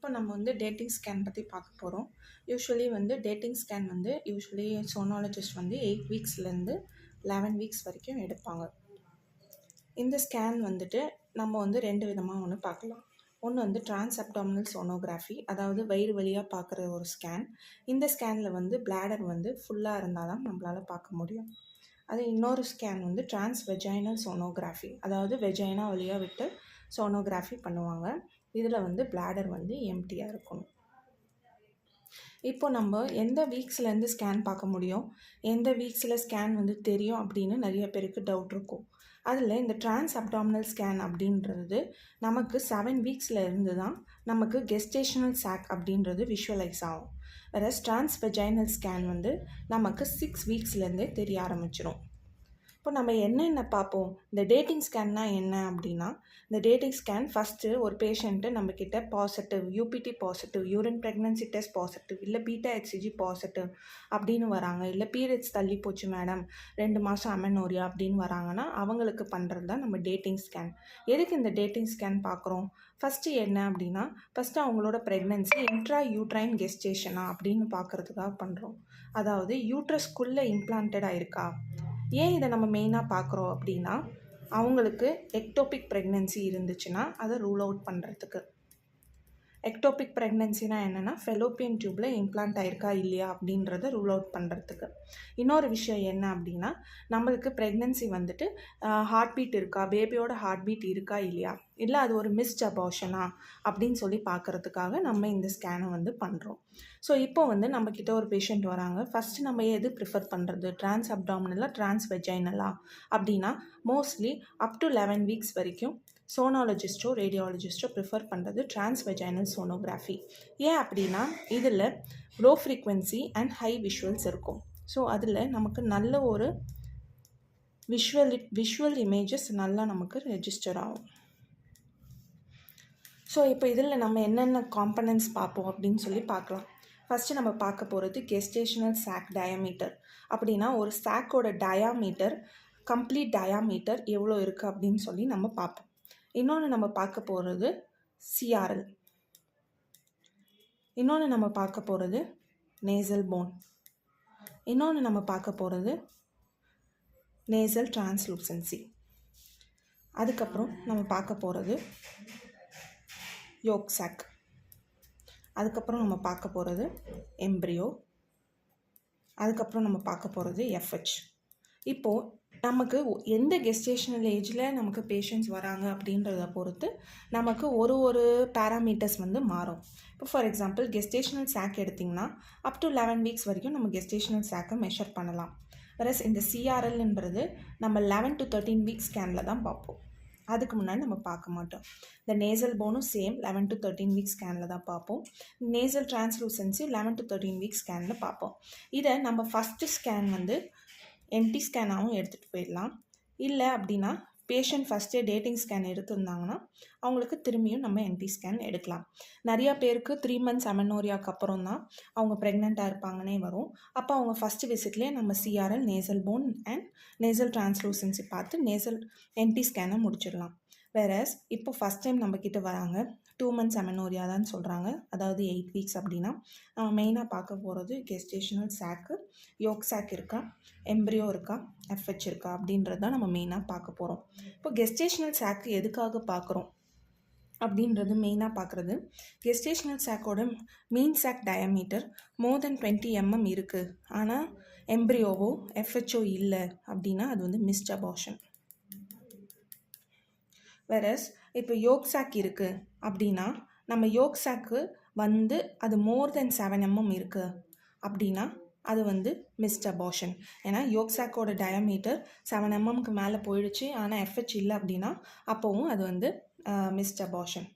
இப்போ நம்ம வந்து டேட்டிங் ஸ்கேன் பற்றி பார்க்க போகிறோம். டேட்டிங் ஸ்கேன் யூஸ்வலி சோனாலஜிஸ்ட் 8 வீக்ஸ்லேருந்து 11 வீக்ஸ் வரைக்கும் எடுப்பாங்க. இந்த ஸ்கேன் நம்ம 2 விதமாக பார்க்கலாம். ஒன்று டிரான்ஸ் அப்டாமினல் சோனோகிராஃபி, அதாவது வயிறு வழியாக பார்க்குற ஒரு ஸ்கேன். இந்த ஸ்கேனில் பிளாடர் ஃபுல்லாக இருந்தால் தான் நம்மளால் பார்க்க முடியும். அது இன்னொரு ஸ்கேன் டிரான்ஸ் வெஜைனல் சோனோகிராஃபி, அதாவது வெஜைனா வழியாக விட்டு சோனோகிராஃபி பண்ணுவாங்க. இதில் பிளாடர் எம்டியாக இருக்கணும். இப்போ நம்ம எந்த வீக்ஸ்லேருந்து ஸ்கேன் பார்க்க முடியும், எந்த வீக்ஸில் ஸ்கேன் தெரியும் அப்படின்னு நிறைய பேருக்கு டவுட் இருக்கும். அதில் இந்த டிரான்ஸ் அப்டாமினல் ஸ்கேன் அப்படின்றது நமக்கு 7 வீக்ஸில் இருந்து தான் நமக்கு கெஸ்டேஷனல் சாக் அப்படின்றது விஷுவலைஸ் ஆகும். வேறு டிரான்ஸ் வெஜைனல் ஸ்கேன் நமக்கு 6 வீக்ஸ்லேருந்தே தெரிய ஆரம்பிச்சிடும். இப்போ நம்ம என்னென்ன பார்ப்போம், இந்த டேட்டிங் ஸ்கேன்னா என்ன அப்படின்னா, இந்த டேட்டிங் ஸ்கேன் ஃபஸ்ட்டு ஒரு பேஷண்ட்டு நம்மக்கிட்ட positive, UPT positive, urine pregnancy test positive, இல்லை பீட்டா ஹெச்சிஜி பாசிட்டிவ் அப்படின்னு வராங்க, இல்லை பீரியட்ஸ் தள்ளி போச்சு மேடம் 2 மாதம் அமெனோரியா அப்படின்னு வராங்கன்னா அவங்களுக்கு பண்ணுறது தான் நம்ம டேட்டிங் ஸ்கேன். எதுக்கு இந்த டேட்டிங் ஸ்கேன் பார்க்குறோம்? ஃபஸ்ட்டு என்ன அப்படின்னா, ஃபஸ்ட்டு அவங்களோட ப்ரெக்னன்சி இன்ட்ரா யூட்ரைன் கெஸ்டேஷனா அப்படின்னு பார்க்குறதுக்காக பண்ணுறோம். அதாவது யூட்ரஸ்குள்ளே இம்ப்ளான்டடாக இருக்கா. ஏன் இதை நம்ம மெயினாக பார்க்குறோம் அப்படின்னா, அவங்களுக்கு எக்டோபிக் ப்ரெக்னன்சி இருந்துச்சுன்னா அதை ரூல் அவுட் பண்ணுறதுக்கு. எக்டோபிக் ப்ரெக்னன்சினா என்னென்னா, ஃபெலோப்பியன் டியூப்பில் இம்ப்ளான்ட் ஆயிருக்கா இல்லையா அப்படின்றத ரூல் அவுட் பண்ணுறதுக்கு. இன்னொரு விஷயம் என்ன அப்படின்னா, நம்மளுக்கு ப்ரெக்னன்சி ஹார்ட் பீட் இருக்கா, பேபியோட ஹார்ட் பீட் இருக்கா இல்லையா, இல்லை அது ஒரு மிஸ்ட் அபார்ஷனா அப்படின்னு சொல்லி பார்க்குறதுக்காக நம்ம இந்த ஸ்கேனை பண்ணுறோம். ஸோ இப்போ நம்மக்கிட்ட ஒரு பேஷண்ட் வராங்க. ஃபஸ்ட்டு நம்ம எது ப்ரிஃபர் பண்ணுறது, டிரான்ஸ் அப்டாமினலா டிரான்ஸ் வெஜைனலா அப்படின்னா, மோஸ்ட்லி அப் டு 11 வீக்ஸ் வரைக்கும் சோனாலஜிஸ்ட்டோ ரேடியாலஜிஸ்ட்டோ ப்ரிஃபர் பண்ணுறது டிரான்ஸ் வெஜைனல் சோனோகிராஃபி. ஏன் அப்படின்னா, இதில் low frequency and high visuals இருக்கும். ஸோ அதில் நமக்கு நல்ல ஒரு விஷுவல் இமேஜஸ் நல்லா நமக்கு ரெஜிஸ்டர் ஆகும். ஸோ இப்போ இதில் நம்ம என்னென்ன காம்பனன்ட்ஸ் பார்ப்போம் அப்படின்னு சொல்லி பார்க்கலாம். ஃபஸ்ட்டு நம்ம பார்க்க போகிறது கெஸ்டேஷனல் சாக் டயாமீட்டர். அப்படின்னா ஒரு சாக்கோட டயாமீட்டர், கம்ப்ளீட் டயாமீட்டர் எவ்வளோ இருக்குது அப்படின்னு சொல்லி நம்ம பார்ப்போம். இன்னொன்று நம்ம பார்க்க போகிறது சிஆர்எல். இன்னொன்று நம்ம பார்க்க போகிறது நேசல் போன். இன்னொன்று நம்ம பார்க்க போகிறது நேசல் டிரான்ஸ்லூசன்சி. அதுக்கப்புறம் நம்ம பார்க்க போகிறது யோக் சாக். அதுக்கப்புறம் நம்ம பார்க்க போகிறது எம்ப்ரியோ. அதுக்கப்புறம் நம்ம பார்க்க போகிறது எஃப்ஹெச். இப்போது நமக்கு எந்த கெஸ்டேஷனல் ஏஜில் நமக்கு பேஷண்ட்ஸ் வராங்க அப்படின்றத பொறுத்து நமக்கு ஒரு பேராமீட்டர்ஸ் மாறும். இப்போ ஃபார் எக்ஸாம்பிள் கெஸ்டேஷனல் சாக் எடுத்திங்கன்னா அப் டு 11 வீக்ஸ் வரைக்கும் நம்ம கெஸ்டேஷனல் சாக்கை மெஷர் பண்ணலாம். வேறஸ் இந்த சிஆர்எல்ன்றது நம்ம 11 to 13 வீக்ஸ் ஸ்கேனில் தான் பார்ப்போம். அதுக்கு முன்னாடி நம்ம பார்க்க மாட்டோம். இந்த நேசல் போனும் சேம் 11 to 13 வீக்ஸ் ஸ்கேனில் தான் பார்ப்போம். நேசல் டிரான்ஸ்லூசன்சி 11 to 13 வீக்ஸ் ஸ்கேனில் பார்ப்போம். இதை நம்ம ஃபஸ்ட்டு ஸ்கேன் என்டி ஸ்கேனாகவும் எடுத்துகிட்டு போயிடலாம். இல்லை அப்படின்னா பேஷண்ட் ஃபஸ்ட்டே டேட்டிங் ஸ்கேன் எடுத்திருந்தாங்கன்னா அவங்களுக்கு திரும்பியும் நம்ம என்டி ஸ்கேன் எடுக்கலாம். நிறையா பேருக்கு 3 months அமெனோரியாவுக்கு அப்புறம் தான் அவங்க ப்ரெக்னெண்ட்டாக இருப்பாங்கன்னே வரும். அப்போ அவங்க ஃபஸ்ட்டு விசிட்லேயே நம்ம CRL, nasal phone and nasal டிரான்ஸ்லூசன்சி பார்த்து நேசல் என்டி ஸ்கேனை முடிச்சிடலாம். வேறஸ் இப்போ ஃபஸ்ட் டைம் நம்மக்கிட்ட வராங்க, 2 months அமெனோரியா தான் சொல்கிறாங்க, அதாவது 8 வீக்ஸ் அப்படின்னா நம்ம மெயினாக பார்க்க போகிறது கெஸ்டேஷனல் சாக்கு, யோக் சாக் இருக்கா, எம்ப்ரியோ இருக்கா, எஃப்ஹெச் இருக்கா அப்படின்றது தான் நம்ம மெயினாக பார்க்க போகிறோம். இப்போ கெஸ்டேஷனல் சாக்கு எதுக்காக பார்க்குறோம் அப்படின்றது மெயினாக பார்க்குறது, கெஸ்டேஷனல் சாக்கோட மீன் சாக் டயாமீட்டர் மோர் தென் 20 mm இருக்குது, ஆனால் எம்ப்ரியோவோ எஃப்ஹெச்ஓ இல்லை அப்படின்னா அது மிஸ்ட் அபார்ஷன். வேறஸ் இப்போ யோக் சாக் இருக்குது அப்படின்னா நம்ம யோக் சாக்கு அது மோர் தென் 7 mm இருக்குது அப்படின்னா அது மிஸ்ட் அபார்ஷன். ஏன்னா யோக் சாக்கோட டயாமீட்டர் 7 mmக்கு மேலே போயிடுச்சு, ஆனால் எஃப்ஹெச் இல்லை அப்படின்னா அப்போவும் அது மிஸ்ட் அபார்ஷன்.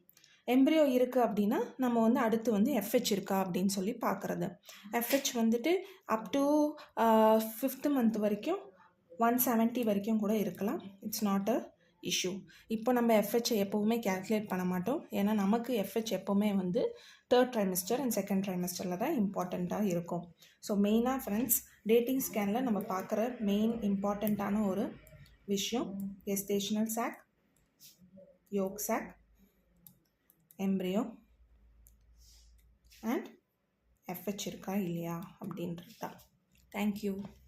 எம்ப்ரியோ இருக்குது அப்படின்னா நம்ம அடுத்து எஃப்ஹெச் இருக்கா அப்படின்னு சொல்லி பார்க்குறது. FH up to 5th month வரைக்கும் 170 வரைக்கும் கூட இருக்கலாம். It's not a issue. இப்போ நம்ம எஃப்ஹெச் எப்போவுமே கேல்குலேட் பண்ண மாட்டோம். ஏன்னா நமக்கு எஃப்ஹெச் எப்போவுமே 3rd trimester அண்ட் 2nd trimesterல தான் இம்பார்ட்டண்ட்டாக இருக்கும். ஸோ மெயினாக ஃப்ரெண்ட்ஸ், டேட்டிங் ஸ்கேனில் நம்ம பார்க்குற மெயின் இம்பார்ட்டண்ட்டான ஒரு விஷயம் gestational sac, yolk sac, embryo, and F H இருக்கா இல்லையா அப்படின்றது தான். தேங்க்யூ.